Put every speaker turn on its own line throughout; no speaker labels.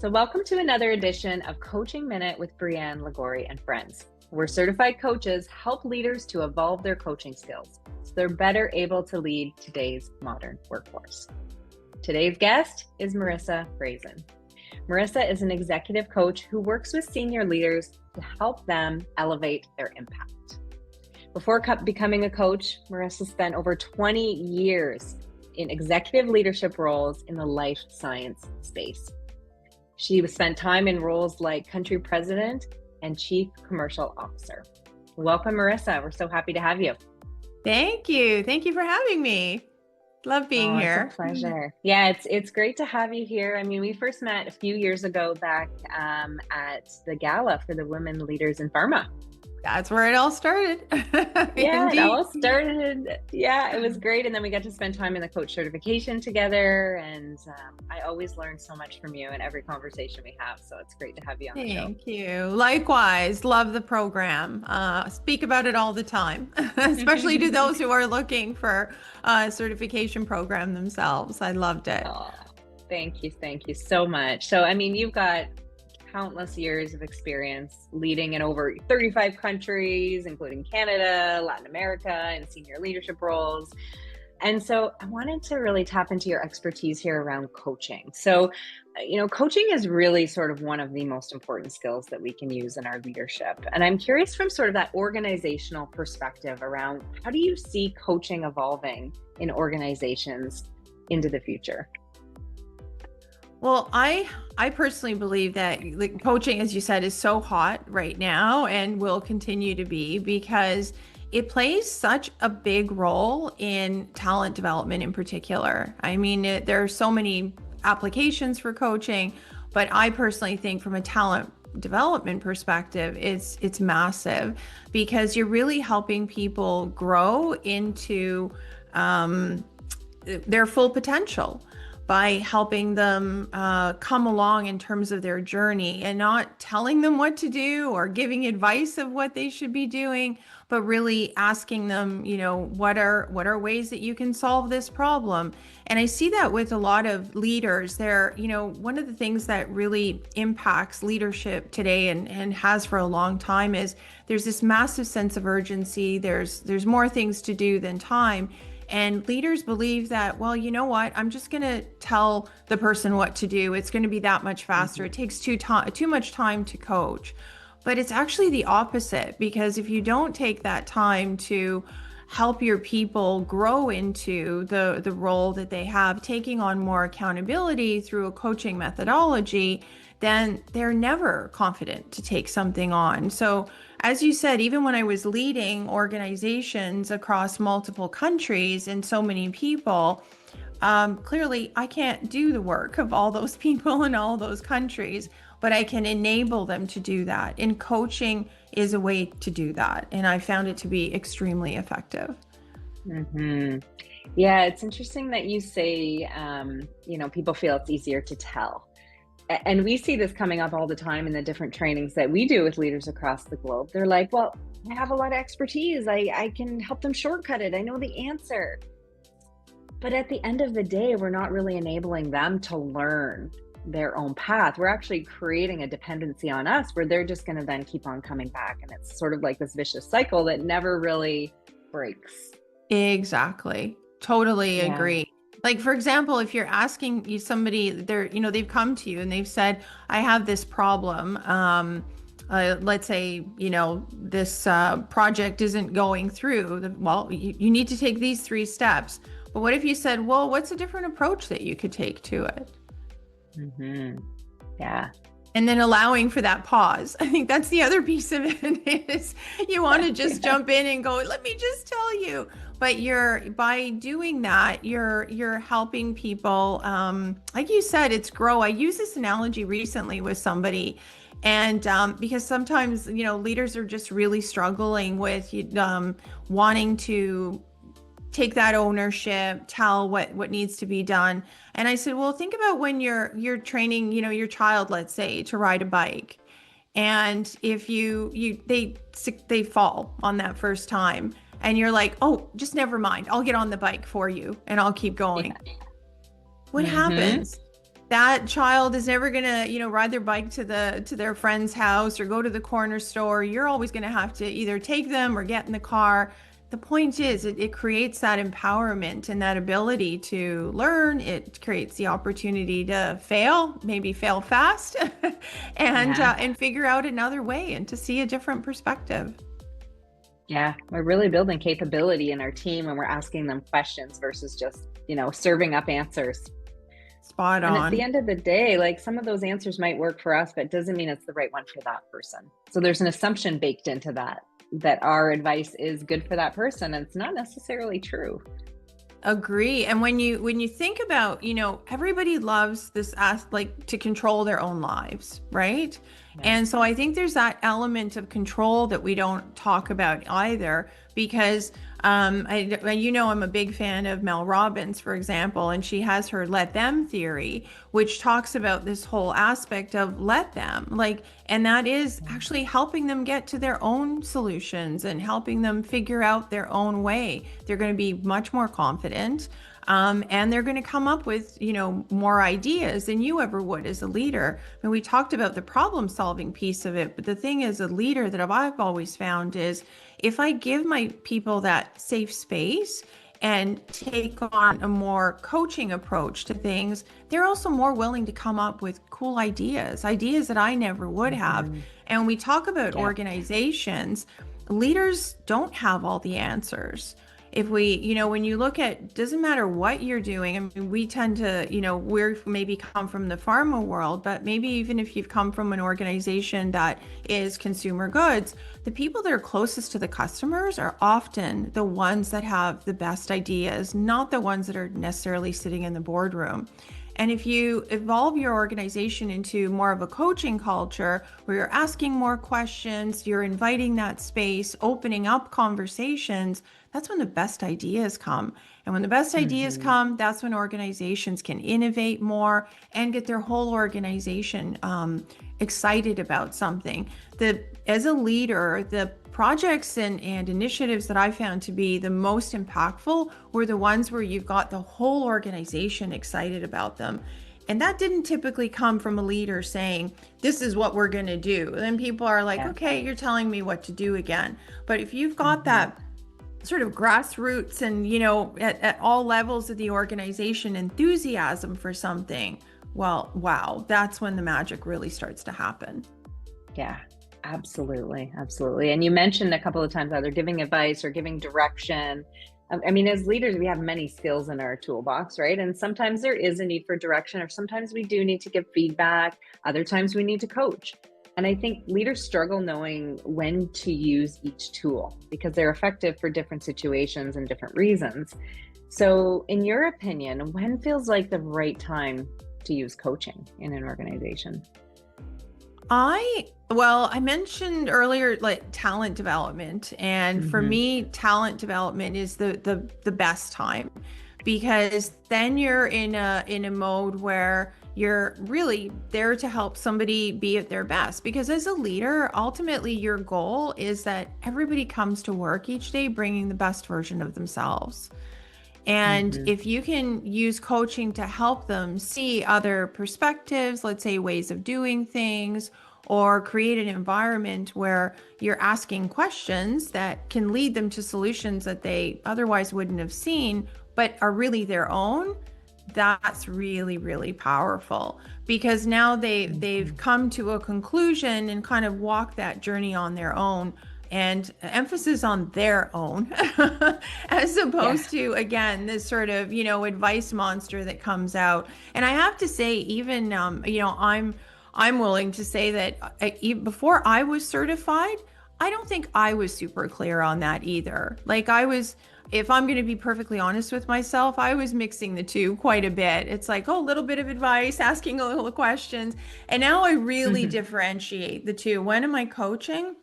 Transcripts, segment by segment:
So, welcome to another edition of Coaching Minute with Brianne, Ligori, and friends. We're certified coaches help leaders to evolve their coaching skills so they're better able to lead today's modern workforce. Today's guest is Mirisa Prasin. Mirisa is an executive coach who works with senior leaders to help them elevate their impact. Before becoming a coach, Mirisa spent over 20 years in executive leadership roles in the life science space. She spent time in roles like country president and chief commercial officer. Welcome, Mirisa. We're so happy to have you.
Thank you. Thank you for having me. Love being here.
It's a pleasure. Yeah, it's great to have you here. I mean, we first met a few years ago back at the gala for the women leaders in pharma.
That's where it all started.
Yeah, it all started. Yeah, it was great. And then we got to spend time in the coach certification together. And I always learn so much from you in every conversation we have. So it's great to have you on the show.
Thank you. Likewise, love the program. Speak about it all the time, especially to those who are looking for a certification program themselves. I loved it.
Oh, thank you. Thank you so much. So, I mean, you've got countless years of experience leading in over 35 countries, including Canada, Latin America, and senior leadership roles. And so I wanted to really tap into your expertise here around coaching. So, coaching is really sort of one of the most important skills that we can use in our leadership. And I'm curious from sort of that organizational perspective around how do you see coaching evolving in organizations into the future?
Well, I personally believe that coaching, as you said, is so hot right now and will continue to be because it plays such a big role in talent development in particular. I mean, there are so many applications for coaching, but I personally think from a talent development perspective, it's massive because you're really helping people grow into their full potential by helping them come along in terms of their journey and not telling them what to do or giving advice of what they should be doing, but really asking them, what are ways that you can solve this problem? And I see that with a lot of leaders. One of the things that really impacts leadership today and has for a long time is there's this massive sense of urgency. There's more things to do than time. And leaders believe that, well, you know what, I'm just going to tell the person what to do. It's going to be that much faster. It takes too much time to coach. But it's actually the opposite, because if you don't take that time to help your people grow into the role that they have, taking on more accountability through a coaching methodology, then they're never confident to take something on. So as you said, even when I was leading organizations across multiple countries and so many people, clearly I can't do the work of all those people in all those countries, but I can enable them to do that. And coaching is a way to do that. And I found it to be extremely effective.
Mm-hmm. Yeah, it's interesting that you say, people feel it's easier to tell. And we see this coming up all the time in the different trainings that we do with leaders across the globe. They're like, well, I have a lot of expertise. I can help them shortcut it. I know the answer. But at the end of the day, we're not really enabling them to learn their own path. We're actually creating a dependency on us where they're just going to then keep on coming back. And it's sort of like this vicious cycle that never really breaks.
Exactly. Totally agree. Like, for example, if you're asking somebody, they've come to you and they've said, I have this problem. Let's say, this project isn't going through. Well, you need to take these 3 steps. But what if you said, well, what's a different approach that you could take to it?
Mm-hmm. Yeah.
And then allowing for that pause. I think that's the other piece of it is you want to just jump in and go, let me just tell you. But by doing that, you're helping people. Like you said, it's grow. I used this analogy recently with somebody, and because sometimes leaders are just really struggling with wanting to take that ownership, tell what needs to be done. And I said, well, think about when you're training, your child, let's say, to ride a bike. And if they fall on that first time and you're like, oh, just never mind. I'll get on the bike for you and I'll keep going.
Yeah.
What happens? that child is never going to, ride their bike to their friend's house or go to the corner store. You're always going to have to either take them or get in the car. The point is, it creates that empowerment and that ability to learn. It creates the opportunity to fail, maybe fail fast, and figure out another way and to see a different perspective.
Yeah, we're really building capability in our team when we're asking them questions versus just, serving up answers.
Spot on.
And at the end of the day, like, some of those answers might work for us, but it doesn't mean it's the right one for that person. So there's an assumption baked into that our advice is good for that person, and it's not necessarily true.
Agree. And when you think about, everybody loves this like to control their own lives, right? Yeah. And so I think there's that element of control that we don't talk about either, because I'm a big fan of Mel Robbins, for example, and she has her let them theory, which talks about this whole aspect of let them, and that is actually helping them get to their own solutions and helping them figure out their own way. They're going to be much more confident. And they're going to come up with, more ideas than you ever would as a leader. And we talked about the problem solving piece of it, but the thing as a leader that I've always found is if I give my people that safe space and take on a more coaching approach to things, they're also more willing to come up with cool ideas that I never would have. And when we talk about organizations, leaders don't have all the answers. If when you look at, doesn't matter what you're doing, I mean, we tend to, we're maybe come from the pharma world, but maybe even if you've come from an organization that is consumer goods, the people that are closest to the customers are often the ones that have the best ideas, not the ones that are necessarily sitting in the boardroom. And if you evolve your organization into more of a coaching culture where you're asking more questions, you're inviting that space, opening up conversations, that's when the best ideas come. And when the best ideas come, that's when organizations can innovate more and get their whole organization excited about something. As a leader, the projects and initiatives that I found to be the most impactful were the ones where you've got the whole organization excited about them. And that didn't typically come from a leader saying, this is what we're going to do. And then people are like, okay, you're telling me what to do again. But if you've got that sort of grassroots and, at all levels of the organization, enthusiasm for something, well, wow, that's when the magic really starts to happen.
Yeah. Absolutely. Absolutely. And you mentioned a couple of times either giving advice or giving direction. I mean, as leaders, we have many skills in our toolbox, right? And sometimes there is a need for direction, or sometimes we do need to give feedback. Other times we need to coach. And I think leaders struggle knowing when to use each tool because they're effective for different situations and different reasons. So in your opinion, when feels like the right time to use coaching in an organization?
I mentioned earlier, like talent development. And for me, talent development is the best time, because then you're in a mode where you're really there to help somebody be at their best. Because as a leader, ultimately your goal is that everybody comes to work each day bringing the best version of themselves. And if you can use coaching to help them see other perspectives, let's say ways of doing things, or create an environment where you're asking questions that can lead them to solutions that they otherwise wouldn't have seen, but are really their own, that's really, really powerful, because now they've come to a conclusion and kind of walked that journey on their own. And emphasis on their own as opposed to, again, this sort of, advice monster that comes out. And I have to say, even, I'm willing to say that before I was certified, I don't think I was super clear on that either. Like if I'm going to be perfectly honest with myself, I was mixing the two quite a bit. It's like, a little bit of advice, asking a little questions. And now I really differentiate the two. When am I coaching?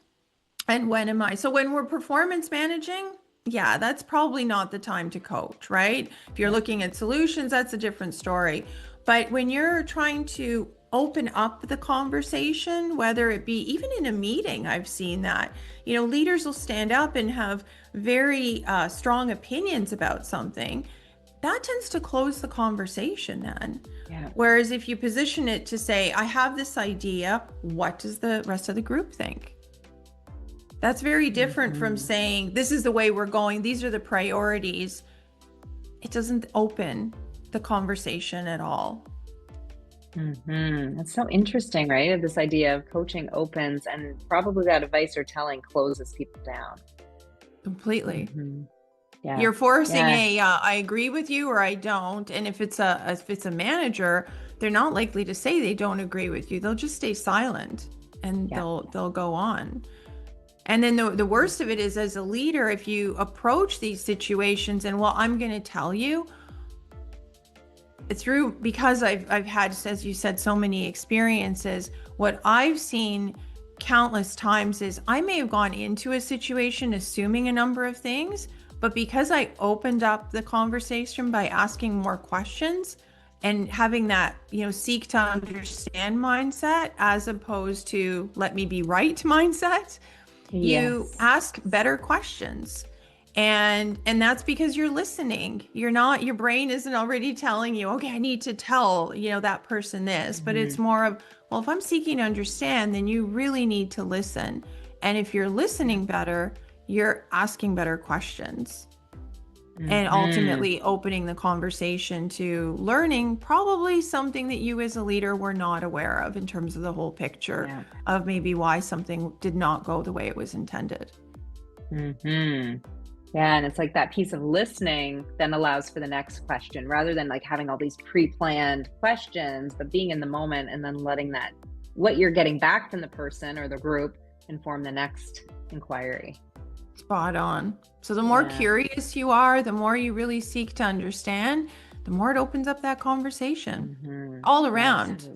And when am I? So when we're performance managing, that's probably not the time to coach, right? If you're looking at solutions, that's a different story. But when you're trying to open up the conversation, whether it be even in a meeting, I've seen that, leaders will stand up and have very strong opinions about something. that tends to close the conversation then.
Yeah.
Whereas if you position it to say, I have this idea, what does the rest of the group think? That's very different from saying, this is the way we're going, these are the priorities. It doesn't open the conversation at all.
That's so interesting, right? This idea of coaching opens, and probably that advice or telling closes people down.
Completely.
Yeah.
You're forcing
Yeah.
I agree with you or I don't. And if it's a manager, they're not likely to say they don't agree with you. They'll just stay silent and
Yeah.
they'll go on. And then the worst of it is, as a leader, if you approach these situations and, well, I'm going to tell you through, because I've had, as you said, so many experiences, what I've seen countless times is I may have gone into a situation assuming a number of things, but because I opened up the conversation by asking more questions and having that, seek to understand mindset, as opposed to let me be right mindset, you ask better questions. And that's because you're listening. Your brain isn't already telling you, okay, I need to tell, that person this, but it's more of, well, if I'm seeking to understand, then you really need to listen. And if you're listening better, you're asking better questions. And ultimately opening the conversation to learning probably something that you as a leader were not aware of in terms of the whole picture of maybe why something did not go the way it was intended.
Yeah, and it's like that piece of listening then allows for the next question, rather than like having all these pre-planned questions, but being in the moment and then letting that, what you're getting back from the person or the group, inform the next inquiry.
Spot on. So the more curious you are, the more you really seek to understand, the more it opens up that conversation all around.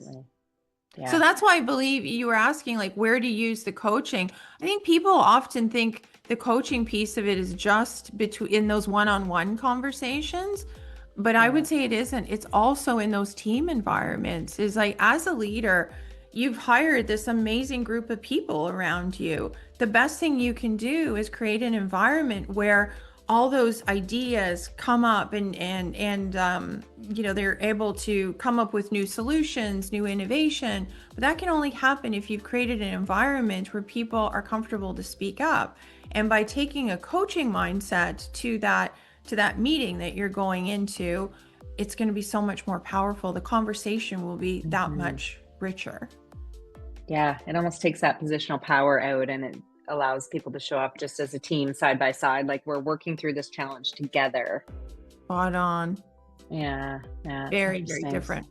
Yeah. So that's why I believe you were asking, like, where to use the coaching. I think people often think the coaching piece of it is just in those one-on-one conversations, but I would say it isn't. It's also in those team environments. Is like, as a leader, you've hired this amazing group of people around you. The best thing you can do is create an environment where all those ideas come up and they're able to come up with new solutions, new innovation. But that can only happen if you've created an environment where people are comfortable to speak up. And by taking a coaching mindset to that meeting that you're going into, it's going to be so much more powerful. The conversation will be that much richer.
Yeah, it almost takes that positional power out, and it allows people to show up just as a team, side by side, like we're working through this challenge together.
Spot on.
Yeah.
Very, very different.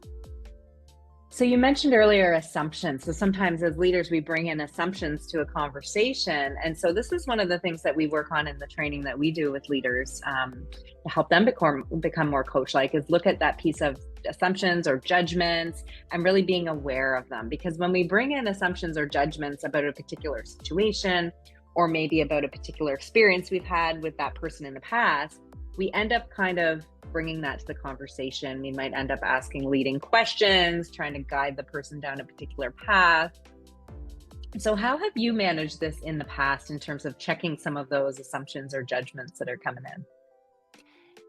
So you mentioned earlier assumptions. So sometimes as leaders, we bring in assumptions to a conversation. And so this is one of the things that we work on in the training that we do with leaders to help them become more coach-like, is look at that piece of assumptions or judgments and really being aware of them. Because when we bring in assumptions or judgments about a particular situation, or maybe about a particular experience we've had with that person in the past, we end up kind of bringing that to the conversation. We might end up asking leading questions, trying to guide the person down a particular path. So how have you managed this in the past in terms of checking some of those assumptions or judgments that are coming in?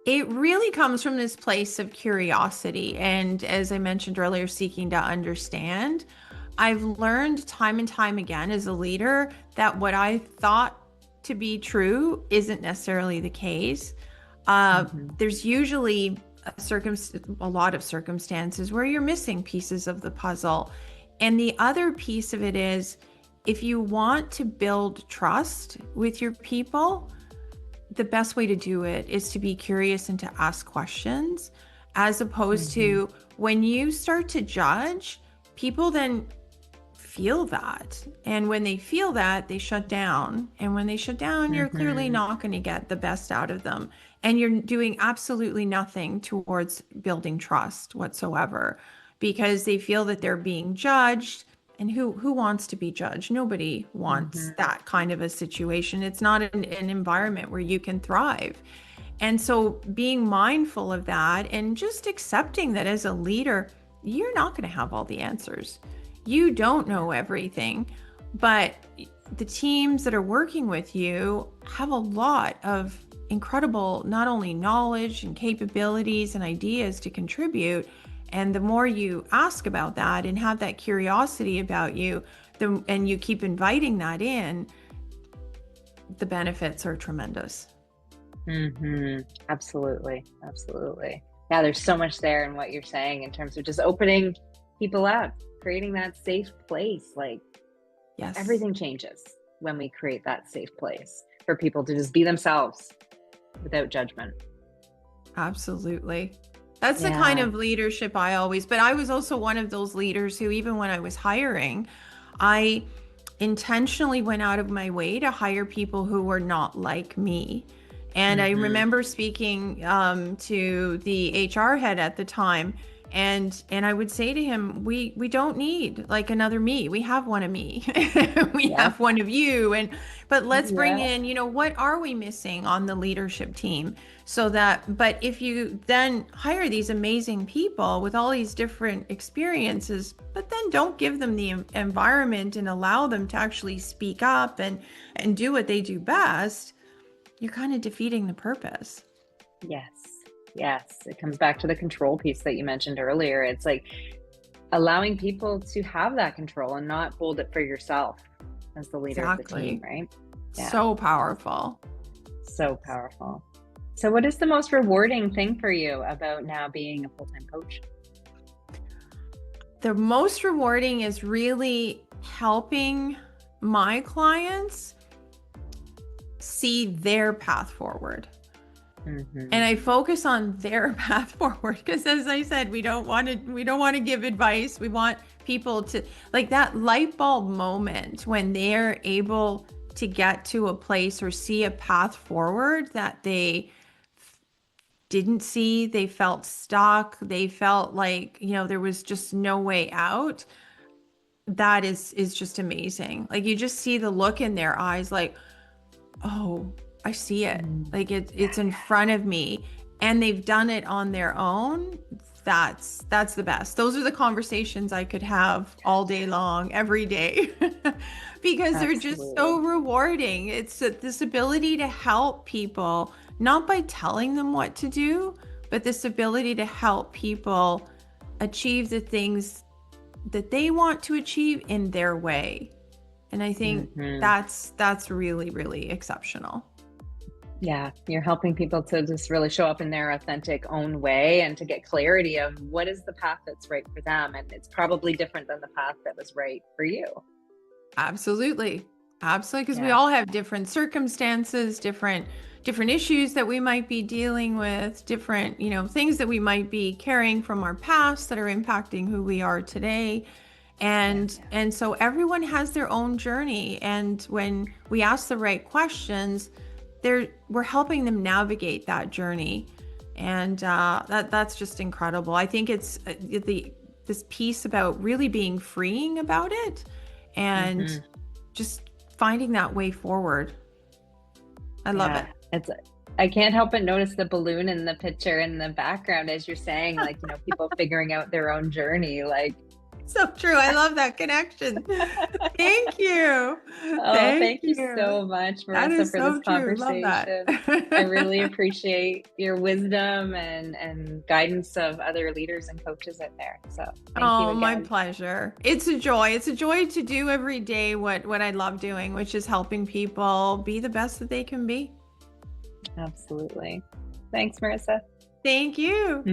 It really comes from this place of curiosity. And as I mentioned earlier, seeking to understand. I've learned time and time again as a leader that what I thought to be true isn't necessarily the case. There's usually a lot of circumstances where you're missing pieces of the puzzle. And the other piece of it is, if you want to build trust with your people, the best way to do it is to be curious and to ask questions, as opposed to when you start to judge, people then feel that. And when they feel that, they shut down. And when they shut down, you're clearly not going to get the best out of them. And you're doing absolutely nothing towards building trust whatsoever, because they feel that they're being judged. And who wants to be judged? Nobody wants that kind of a situation. It's not an environment where you can thrive. And so being mindful of that and just accepting that as a leader, you're not going to have all the answers. You don't know everything, but the teams that are working with you have a lot of incredible, not only knowledge and capabilities and ideas to contribute. And the more you ask about that and have that curiosity about you, and you keep inviting that in, the benefits are tremendous.
Absolutely. Absolutely. Yeah, there's so much there in what you're saying in terms of just opening people up, creating that safe place. Like,
Yes.
everything changes when we create that safe place for people to just be themselves without judgment.
Absolutely. That's the kind of leadership but I was also one of those leaders who, even when I was hiring, I intentionally went out of my way to hire people who were not like me. And I remember speaking to the HR head at the time, and I would say to him, we don't need like another me. We have one of me. We have one of you. But let's bring in, what are we missing on the leadership team? But if you then hire these amazing people with all these different experiences, but then don't give them the environment and allow them to actually speak up and do what they do best, you're kind of defeating the purpose.
Yes. It comes back to the control piece that you mentioned earlier. It's like allowing people to have that control and not hold it for yourself as the leader of the team, right?
Yeah. So powerful.
So powerful. So what is the most rewarding thing for you about now being a full-time coach?
The most rewarding is really helping my clients see their path forward. And I focus on their path forward because, as I said, we don't want to give advice. We want people to, like, that light bulb moment when they're able to get to a place or see a path forward that they didn't see. They felt stuck. They felt like, there was just no way out. That is just amazing. Like, you just see the look in their eyes, like, oh, I see it. Like it's in front of me, and they've done it on their own. That's the best. Those are the conversations I could have all day long, every day, because they're just so rewarding. It's this ability to help people, not by telling them what to do, but this ability to help people achieve the things that they want to achieve in their way. And I think that's really, really exceptional.
Yeah, you're helping people to just really show up in their authentic own way and to get clarity of what is the path that's right for them. And it's probably different than the path that was right for you.
Absolutely. Because we all have different circumstances, different issues that we might be dealing with, different, things that we might be carrying from our past that are impacting who we are today. And so everyone has their own journey. And when we ask the right questions, we're helping them navigate that journey. And that's just incredible. I think it's this piece about really being freeing about it and just finding that way forward. I love it.
I can't help but notice the balloon in the picture in the background as you're saying, like, people figuring out their own journey. Like,
so true. I love that connection. Thank you.
Thank you so much, Mirisa, for this conversation. I really appreciate your wisdom and guidance of other leaders and coaches out there. So thank you again.
My pleasure. It's a joy. It's a joy to do every day what I love doing, which is helping people be the best that they can be.
Absolutely. Thanks, Mirisa.
Thank you.